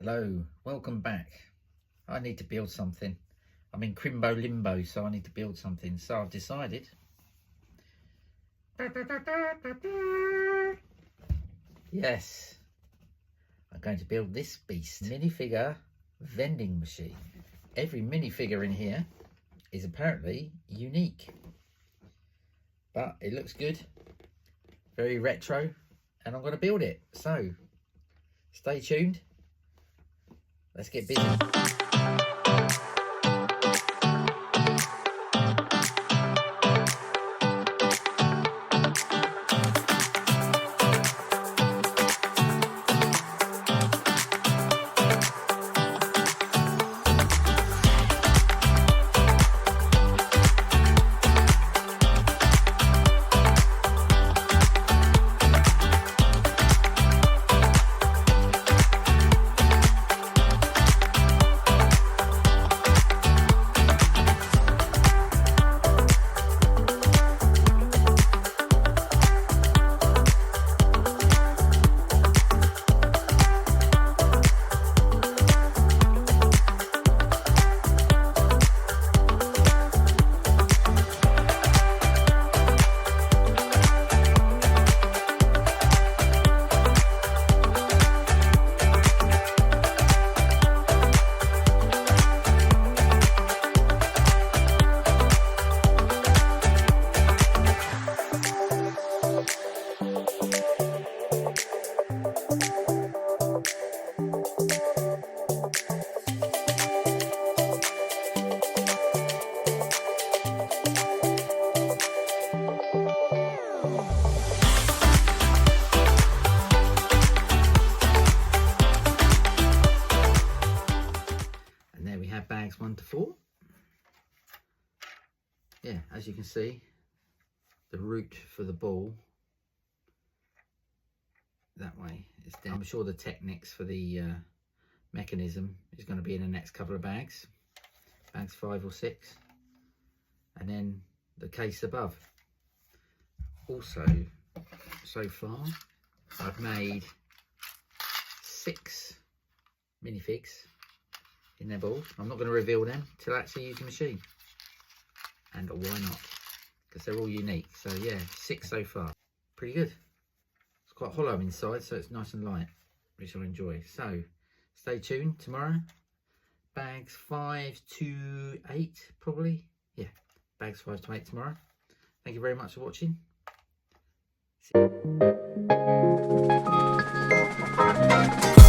Hello, welcome back. I need to build something. I'm in crimbo limbo, so I need to build something. So I've decided. Yes, I'm going to build this beast. Minifigure vending machine. Every minifigure in here is apparently unique. But it looks good. Very retro. And I'm going to build it. So, stay tuned. Let's get busy. Bags 1 to 4. Yeah, as you can see, the route for the ball that way is down. I'm sure the techniques for the mechanism is going to be in the next couple of bags 5 or 6, and then the case above. Also, so far I've made 6 minifigs in their balls. I'm not going to reveal them till I actually use the machine. And why not? Because they're all unique. So yeah, 6 so far. Pretty good. It's quite hollow inside, so it's nice and light, which I enjoy. So stay tuned tomorrow. Bags 5 to 8 probably. Yeah, bags 5 to 8 tomorrow. Thank you very much for watching. See you.